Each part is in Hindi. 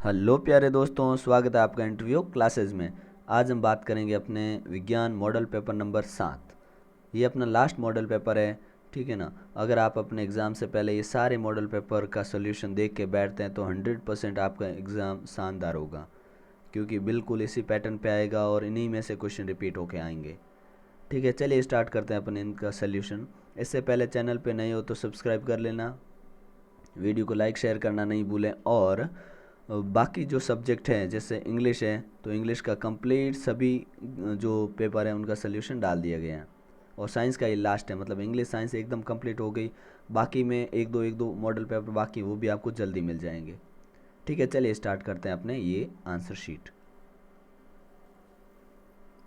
हेलो प्यारे दोस्तों, स्वागत है आपका इंटरव्यू क्लासेस में। आज हम बात करेंगे अपने विज्ञान मॉडल पेपर नंबर 7। ये अपना लास्ट मॉडल पेपर है, ठीक है ना। अगर आप अपने एग्ज़ाम से पहले ये सारे मॉडल पेपर का सोल्यूशन देख के बैठते हैं तो 100% आपका एग्ज़ाम शानदार होगा, क्योंकि बिल्कुल इसी पैटर्न पे आएगा और इन्हीं में से क्वेश्चन रिपीट होके आएंगे। ठीक है, चलिए स्टार्ट करते हैं अपने इनका सोल्यूशन। इससे पहले चैनल पे नए हो तो सब्सक्राइब कर लेना, वीडियो को लाइक शेयर करना नहीं भूलें। और बाकी जो सब्जेक्ट हैं जैसे इंग्लिश है तो इंग्लिश का कंप्लीट सभी जो पेपर है उनका सोल्यूशन डाल दिया गया है। और साइंस का ये लास्ट है, मतलब इंग्लिश साइंस एकदम कंप्लीट हो गई। बाकी में एक दो मॉडल पेपर बाकी, वो भी आपको जल्दी मिल जाएंगे। ठीक है, चलिए स्टार्ट करते हैं अपने ये आंसर शीट।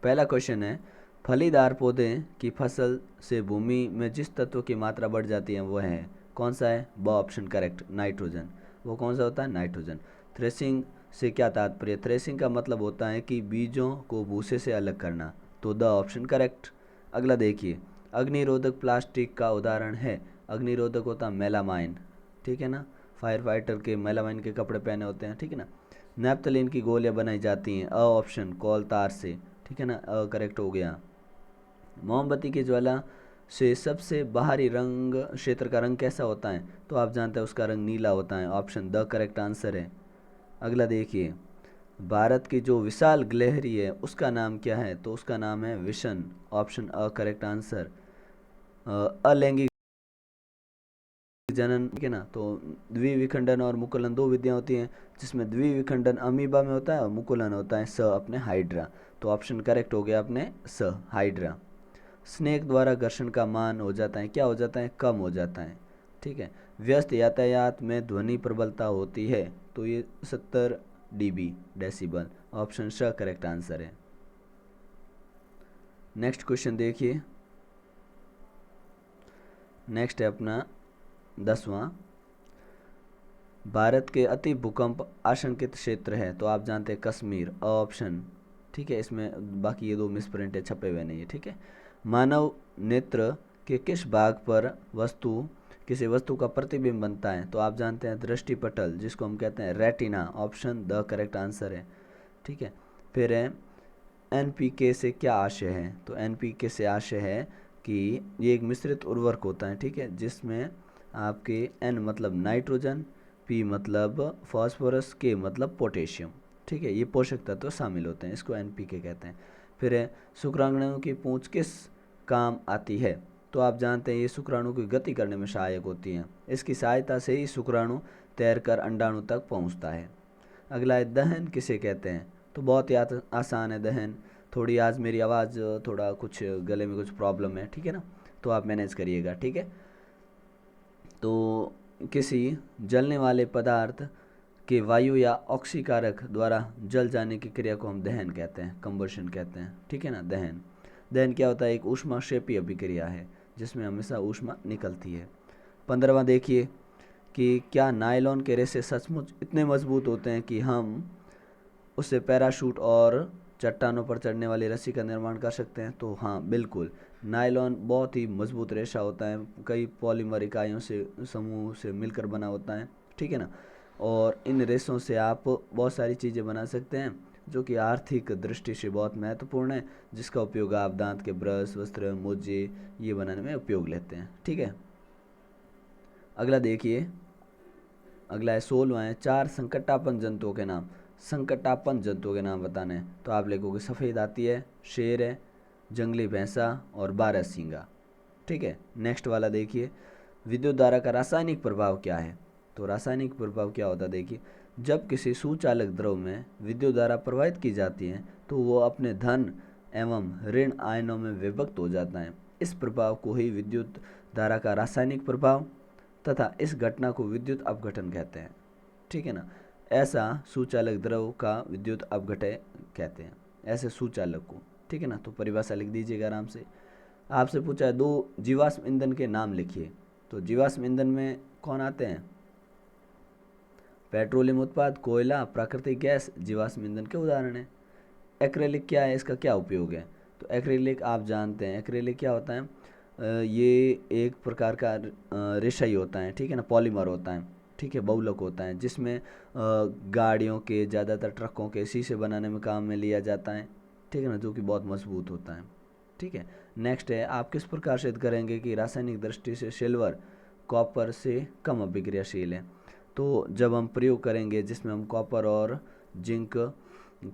पहला क्वेश्चन है, फलीदार पौधे की फसल से भूमि में जिस तत्व की मात्रा बढ़ जाती है वह है कौन सा है? ब ऑप्शन करेक्ट, नाइट्रोजन। वो कौन सा होता है? नाइट्रोजन। थ्रेसिंग से क्या तात्पर्य? थ्रेसिंग का मतलब होता है कि बीजों को भूसे से अलग करना, तो द ऑप्शन करेक्ट। अगला देखिए, अग्निरोधक प्लास्टिक का उदाहरण है। अग्निरोधक होता है मेलामाइन, ठीक है ना। फायर फाइटर के मेलामाइन के कपड़े पहने होते हैं, ठीक है ना। नैप्थलीन की गोलियां बनाई जाती हैं, अ ऑप्शन कोल तार से, ठीक है ना, करेक्ट हो गया। मोमबत्ती की ज्वाला से सबसे बाहरी रंग क्षेत्र का रंग कैसा होता है? तो आप जानते हैं उसका रंग नीला होता है, ऑप्शन द करेक्ट आंसर है। अगला देखिए, भारत की जो विशाल गिलहरी है उसका नाम क्या है? तो उसका नाम है विशन, ऑप्शन अ करेक्ट आंसर। अलैंगिक जनन, ठीक है ना। तो द्विविखंडन और मुकुलन दो विधियां होती हैं, जिसमें द्विविखंडन अमीबा में होता है और मुकुलन होता है अपने हाइड्रा। तो ऑप्शन करेक्ट हो गया अपने हाइड्रा। स्नेक द्वारा घर्षण का मान हो जाता है, क्या हो जाता है? कम हो जाता है, ठीक है। व्यस्त यातायात में ध्वनि प्रबलता होती है, तो ये 70 dB डेसिबल, ऑप्शन श करेक्ट आंसर है। नेक्स्ट क्वेश्चन देखिए, नेक्स्ट है अपना 10वां। भारत के अति भूकंप आशंकित क्षेत्र है, तो आप जानते हैं कश्मीर, ऑप्शन, ठीक है। इसमें बाकी ये दो मिसप्रिंट है, छपे हुए नहीं है, ठीक है। मानव नेत्र के किस भाग पर किसी वस्तु का प्रतिबिंब बनता है? तो आप जानते हैं दृष्टिपटल, जिसको हम कहते हैं retina, option the correct answer है, ठीक है। फिर है, एनपीके से क्या आशय है? तो एनपीके से आशय है कि ये एक मिश्रित उर्वरक होता है, ठीक है, जिसमें आपके एन मतलब नाइट्रोजन, पी मतलब फास्फोरस, के मतलब पोटेशियम, ठीक है, ये पोषक तत्व शामिल होते हैं, इसको एनपीके कहते हैं। फिर है, शुक्राणुओं की पूंछ किस काम आती है? तो आप जानते हैं ये शुक्राणु की गति करने में सहायक होती हैं, इसकी सहायता से ही शुक्राणु तैरकर अंडाणु तक पहुंचता है। अगला है, दहन किसे कहते हैं? तो बहुत ही आसान है दहन। थोड़ी आज मेरी आवाज़ थोड़ा कुछ गले में कुछ प्रॉब्लम है, ठीक है ना, तो आप मैनेज करिएगा, ठीक है। तो किसी जलने वाले पदार्थ के वायु या ऑक्सीकारक द्वारा जल जाने की क्रिया को हम दहन कहते हैं, कंबशन कहते हैं, ठीक है ना। दहन दहन क्या होता है? एक ऊष्माक्षेपी अभिक्रिया है जिसमें हमेशा ऊष्मा निकलती है। 15वां देखिए, कि क्या नायलॉन के रेशे सचमुच इतने मजबूत होते हैं कि हम उससे पैराशूट और चट्टानों पर चढ़ने वाली रस्सी का निर्माण कर सकते हैं? तो हाँ, बिल्कुल। नायलॉन बहुत ही मजबूत रेशा होता है, कई पॉलीमर इकाइयों से समूह से मिलकर बना होता है, ठीक है ना। और इन रेशों से आप बहुत सारी चीज़ें बना सकते हैं जो कि आर्थिक दृष्टि से बहुत महत्वपूर्ण है, जिसका उपयोग आप दांत के ब्रश, वस्त्र, मोजे ये बनाने में उपयोग लेते हैं, ठीक है। अगला देखिए, अगला है 16वां है, 4 संकटापन जंतुओं के नाम। संकटापन जंतुओं के नाम बताने हैं, तो आप लिखोगे सफ़ेद हाथी है, शेर है, जंगली भैंसा और बारहसिंगा, ठीक है। नेक्स्ट वाला देखिए, विद्युत धारा का रासायनिक प्रभाव क्या है? तो रासायनिक प्रभाव क्या होता है? देखिए, जब किसी सुचालक द्रव में विद्युत धारा प्रवाहित की जाती है तो वो अपने धन एवं ऋण आयनों में विभक्त हो जाता है। इस प्रभाव को ही विद्युत धारा का रासायनिक प्रभाव तथा इस घटना को विद्युत अपघटन कहते हैं, ठीक है ना। ऐसा सुचालक द्रव का विद्युत अपघटय कहते हैं, ऐसे सुचालक को, ठीक है ना। तो परिभाषा लिख दीजिएगा आराम से। आपसे पूछा है 2 जीवाश्म ईंधन के नाम लिखिए। तो जीवाश्म ईंधन में कौन आते हैं? पेट्रोलियम उत्पाद, कोयला, प्राकृतिक गैस जीवाश्म ईंधन के उदाहरण हैं। एक्रेलिक क्या है, इसका क्या उपयोग है? तो एक्रेलिक आप जानते हैं, एक्रेलिक क्या होता है? ये एक प्रकार का रेशा ही होता है, ठीक है ना, पॉलीमर होता है। ठीक है, बहुलक होता है, जिसमें गाड़ियों के, ज़्यादातर ट्रकों के शीशे बनाने में काम में लिया जाता है, ठीक है ना, जो कि बहुत मजबूत होता है। ठीक है, नेक्स्ट है, आप किस प्रकार सिद्ध करेंगे कि रासायनिक दृष्टि से सिल्वर कॉपर से कम अभिक्रियाशील है। तो जब हम प्रयोग करेंगे जिसमें हम कॉपर और जिंक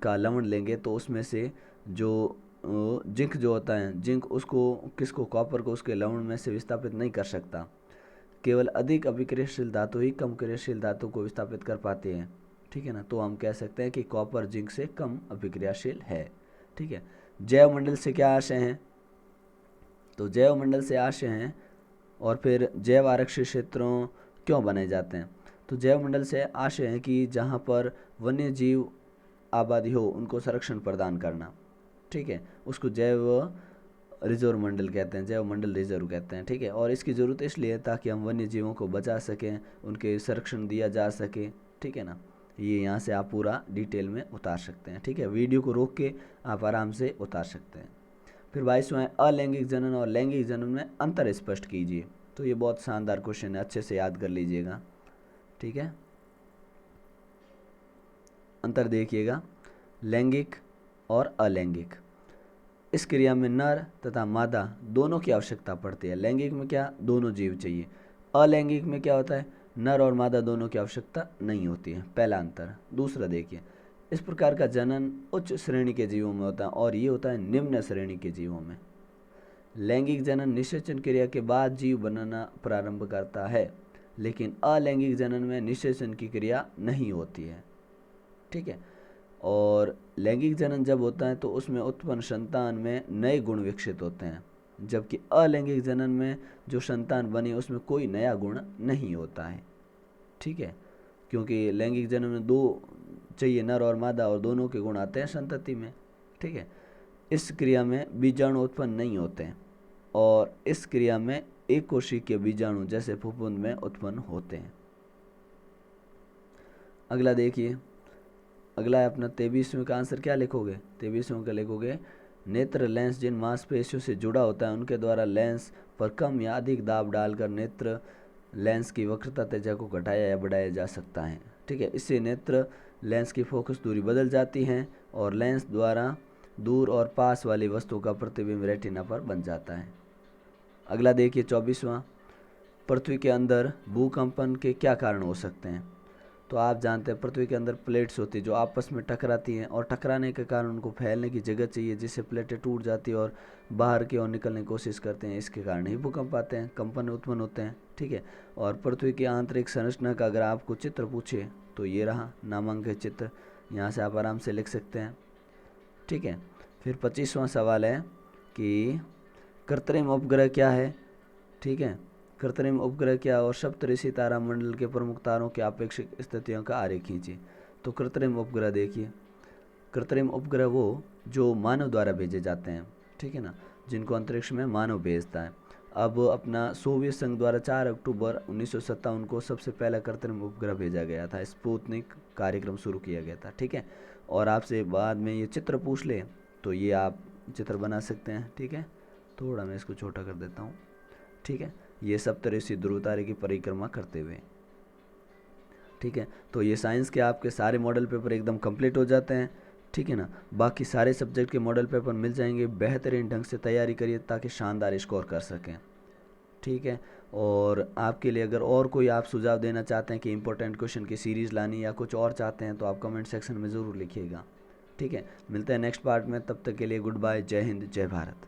का लवण लेंगे, तो उसमें से जो जिंक जो होता है, जिंक उसको किसको, कॉपर को उसके लवण में से विस्थापित नहीं कर सकता। केवल अधिक अभिक्रियाशील धातु ही कम क्रियाशील धातु को विस्थापित कर पाते हैं। ठीक है ना, तो हम कह सकते हैं कि कॉपर जिंक से कम अभिक्रियाशील है। ठीक है, जैव मंडल से क्या आशय हैं, तो जैव मंडल से आशय हैं और फिर जैव आरक्षित क्षेत्रों क्यों बनाए जाते हैं। तो जैव मंडल से आशय है कि जहाँ पर वन्य जीव आबादी हो उनको संरक्षण प्रदान करना। ठीक है, उसको जैव रिजर्व मंडल कहते हैं, जैव मंडल रिजर्व कहते हैं। ठीक है, और इसकी ज़रूरत इसलिए है ताकि हम वन्य जीवों को बचा सकें, उनके संरक्षण दिया जा सके। ठीक है ना, ये यहाँ से आप पूरा डिटेल में उतार सकते हैं। ठीक है, वीडियो को रोक के आप आराम से उतार सकते हैं। फिर 22वां है, अलैंगिक जनन और लैंगिक जनन में अंतर स्पष्ट कीजिए। तो ये बहुत शानदार क्वेश्चन है, अच्छे से याद कर लीजिएगा। ठीक है, अंतर देखिएगा, लैंगिक और अलैंगिक। इस क्रिया में नर तथा मादा दोनों की आवश्यकता पड़ती है। लैंगिक में क्या, दोनों जीव चाहिए। अलैंगिक में क्या होता है, नर और मादा दोनों की आवश्यकता नहीं होती है, पहला अंतर। दूसरा देखिए, इस प्रकार का जनन उच्च श्रेणी के जीवों में होता है और ये होता है निम्न श्रेणी के जीवों में। लैंगिक जनन निषेचन क्रिया के बाद जीव बनना प्रारंभ करता है, लेकिन अलैंगिक जनन में निषेचन की क्रिया नहीं होती है। ठीक है, और लैंगिक जनन जब होता है तो उसमें उत्पन्न संतान में नए गुण विकसित होते हैं, जबकि अलैंगिक जनन में जो संतान बनी उसमें कोई नया गुण नहीं होता है। ठीक है, क्योंकि लैंगिक जनन में दो चाहिए, नर और मादा, और दोनों के गुण आते हैं संतति में। ठीक है, इस क्रिया में बीजाणु उत्पन्न नहीं होते हैं और इस क्रिया में एक कोशिकीय बीजाणु जैसे फफूंद में उत्पन्न होते हैं। अगला देखिए, अगला है अपना 23वें का आंसर। क्या लिखोगे, 23वें का लिखोगे, नेत्र लेंस जिन मांसपेशियों से जुड़ा होता है उनके द्वारा लेंस पर कम या अधिक दाब डालकर नेत्र लेंस की वक्रता त्रिज्या को घटाया या बढ़ाया जा सकता है। ठीक है, इससे नेत्र लेंस की फोकस दूरी बदल जाती है और लेंस द्वारा दूर और पास वाली वस्तु का प्रतिबिंब रेटिना पर बन जाता है। अगला देखिए 24वां, पृथ्वी के अंदर भूकंपन के क्या कारण हो सकते हैं। तो आप जानते हैं पृथ्वी के अंदर प्लेट्स होती है जो आपस में टकराती हैं और टकराने के कारण उनको फैलने की जगह चाहिए, जिससे प्लेटें टूट जाती है और बाहर की ओर निकलने की कोशिश करते हैं। इसके कारण ही भूकंप आते हैं, कंपन उत्पन्न होते हैं। ठीक है, और पृथ्वी की आंतरिक संरचना का अगर आपको चित्र पूछे तो ये रहा नामांकित चित्र, यहाँ से आप आराम से लिख सकते हैं। ठीक है, फिर 25वां सवाल है कि कृत्रिम उपग्रह क्या है। ठीक है, कृत्रिम उपग्रह क्या और सप्तऋषि तारामंडल के प्रमुख तारों की अपेक्षित स्थितियों का आरेख खींचिए। तो कृत्रिम उपग्रह देखिए, कृत्रिम उपग्रह वो जो मानव द्वारा भेजे जाते हैं। ठीक है ना, जिनको अंतरिक्ष में मानव भेजता है। अब अपना सोवियत संघ द्वारा 4 अक्टूबर 1957 को सबसे पहला कृत्रिम उपग्रह भेजा गया था, स्पुतनिक कार्यक्रम शुरू किया गया था। ठीक है, और आपसे बाद में ये चित्र पूछ ले तो ये आप चित्र बना सकते हैं। ठीक है, थोड़ा मैं इसको छोटा कर देता हूँ। ठीक है, ये सप्तऋषि ध्रुव तारे की परिक्रमा करते हुए। ठीक है, तो ये साइंस के आपके सारे मॉडल पेपर एकदम कंप्लीट हो जाते हैं। ठीक है ना, बाकी सारे सब्जेक्ट के मॉडल पेपर मिल जाएंगे। बेहतरीन ढंग से तैयारी करिए ताकि शानदार स्कोर कर सकें। ठीक है, और आपके लिए अगर और कोई आप सुझाव देना चाहते हैं कि इंपॉर्टेंट क्वेश्चन की सीरीज़ लानी या कुछ और चाहते हैं तो आप कमेंट सेक्शन में ज़रूर लिखिएगा। ठीक है, मिलते हैं नेक्स्ट पार्ट में, तब तक के लिए गुड बाय, जय हिंद, जय भारत।